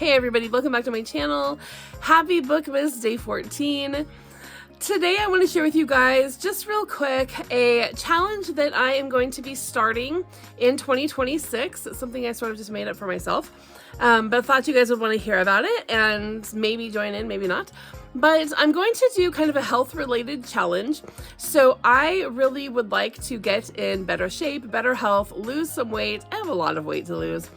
Hey everybody, welcome back to my channel. Happy Bookmas Day 14. Today I want to share with you guys, just real quick, a challenge that I am going to be starting in 2026. It's something I sort of just made up for myself, but I thought you guys would want to hear about it and maybe join in, maybe not. But I'm going to do kind of a health-related challenge. So I really would like to get in better shape, better health, lose some weight. I have a lot of weight to lose.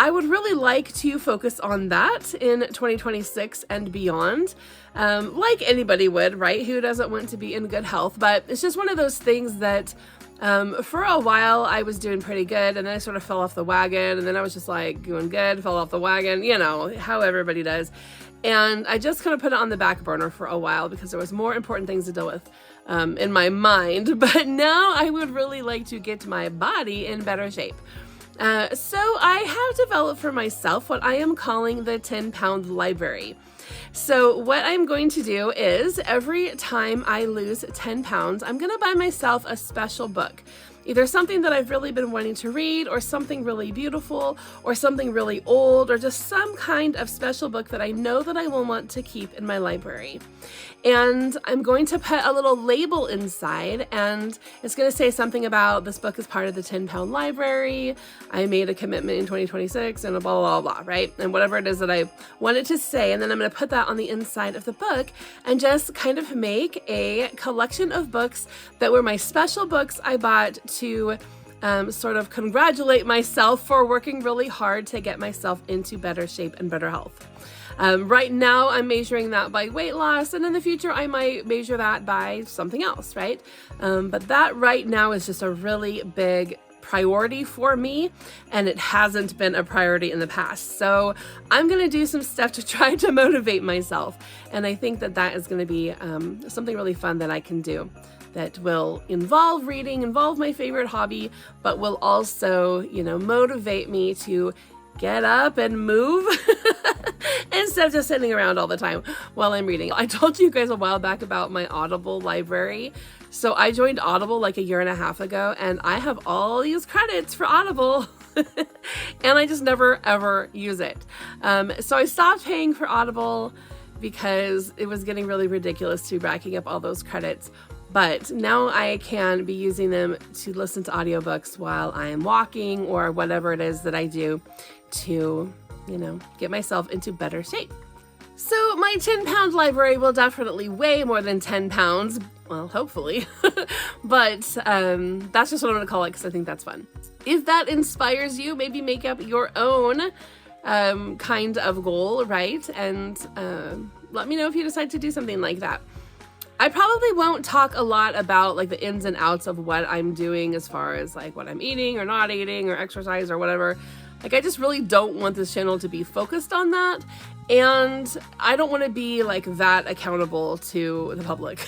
I would really like to focus on that in 2026 and beyond, like anybody would, right? Who doesn't want to be in good health? But it's just one of those things that for a while I was doing pretty good, and then I sort of fell off the wagon, and then I was just like doing good, fell off the wagon, you know, how everybody does. And I just kind of put it on the back burner for a while because there was more important things to deal with in my mind. But now I would really like to get my body in better shape. So I have developed for myself what I am calling the 10-pound library. So what I'm going to do is every time I lose 10 pounds, I'm going to buy myself a special book. Either something that I've really been wanting to read, or something really beautiful, or something really old, or just some kind of special book that I know that I will want to keep in my library. And I'm going to put a little label inside, and it's going to say something about this book is part of the 10-pound library. I made a commitment in 2026 and blah, blah, blah, right? And whatever it is that I wanted to say. And then I'm going to put that on the inside of the book and just kind of make a collection of books that were my special books I bought to sort of congratulate myself for working really hard to get myself into better shape and better health. Right now I'm measuring that by weight loss, and in the future I might measure that by something else, right? But that right now is just a really big priority for me, and it hasn't been a priority in the past. So I'm going to do some stuff to try to motivate myself, and I think that that is going to be something really fun that I can do that will involve reading, involve my favorite hobby, but will also, you know, motivate me to get up and move instead of just sitting around all the time while I'm reading. I told you guys a while back about my Audible library. So I joined Audible like a year and a half ago, and I have all these credits for Audible and I just never ever use it. So I stopped paying for Audible because it was getting really ridiculous to racking up all those credits. But now I can be using them to listen to audiobooks while I am walking or whatever it is that I do to, you know, get myself into better shape. So my 10-pound library will definitely weigh more than 10 pounds. Well, hopefully. But that's just what I'm going to call it because I think that's fun. If that inspires you, maybe make up your own kind of goal, right? And let me know if you decide to do something like that. I probably won't talk a lot about like the ins and outs of what I'm doing as far as like what I'm eating or not eating or exercise or whatever. Like I just really don't want this channel to be focused on that. And I don't want to be like that accountable to the public.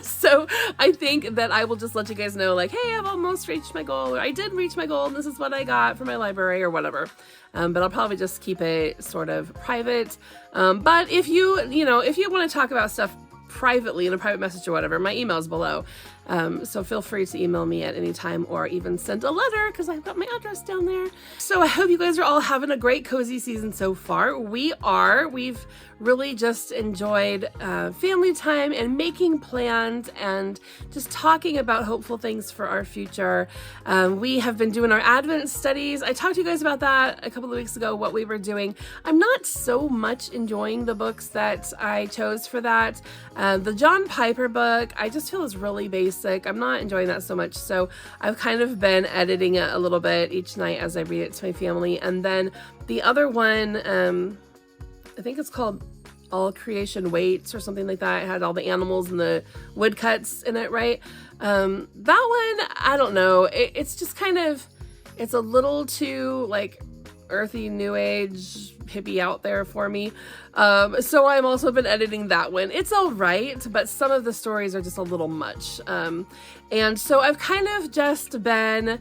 So I think that I will just let you guys know like, hey, I've almost reached my goal, or I did reach my goal and this is what I got for my library or whatever. But I'll probably just keep it sort of private. But if you want to talk about stuff privately in a private message or whatever, my email is below. So feel free to email me at any time or even send a letter because I've got my address down there. So I hope you guys are all having a great cozy season so far. We've really just enjoyed family time and making plans and just talking about hopeful things for our future. We have been doing our Advent studies. I talked to you guys about that a couple of weeks ago, what we were doing. I'm not so much enjoying the books that I chose for that. The John Piper book, I just feel is really basic. I'm not enjoying that so much. So I've kind of been editing it a little bit each night as I read it to my family. And then the other one, I think it's called All Creation Waits or something like that. It had all the animals and the woodcuts in it, right? That one, I don't know. It's just kind of, it's a little too like earthy, new age, hippie out there for me. So I've also been editing that one. It's all right, but some of the stories are just a little much. And so I've kind of just been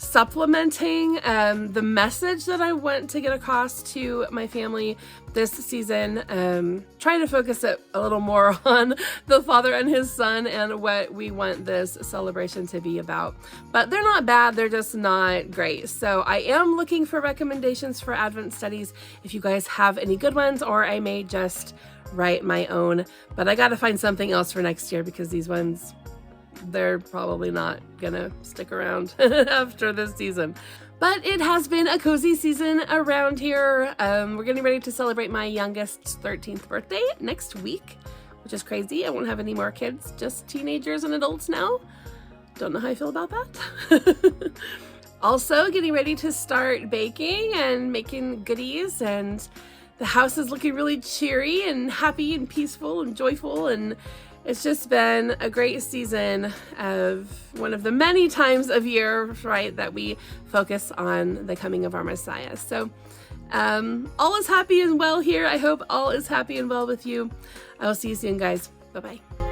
supplementing the message that I want to get across to my family this season, trying to focus it a little more on the Father and His Son and what we want this celebration to be about. But they're not bad, they're just not great. So I am looking for recommendations for Advent studies if you guys have any good ones, or I may just write my own. But I gotta find something else for next year because these ones, they're probably not gonna stick around after this season. But it has been a cozy season around here. We're getting ready to celebrate my youngest's 13th birthday next week, which is crazy. I won't have any more kids, just teenagers and adults now. Don't know how I feel about that. Also getting ready to start baking and making goodies, and the house is looking really cheery and happy and peaceful and joyful, and it's just been a great season of one of the many times of year, right, that we focus on the coming of our Messiah. So all is happy and well here. I hope all is happy and well with you. I will see you soon, guys. Bye-bye.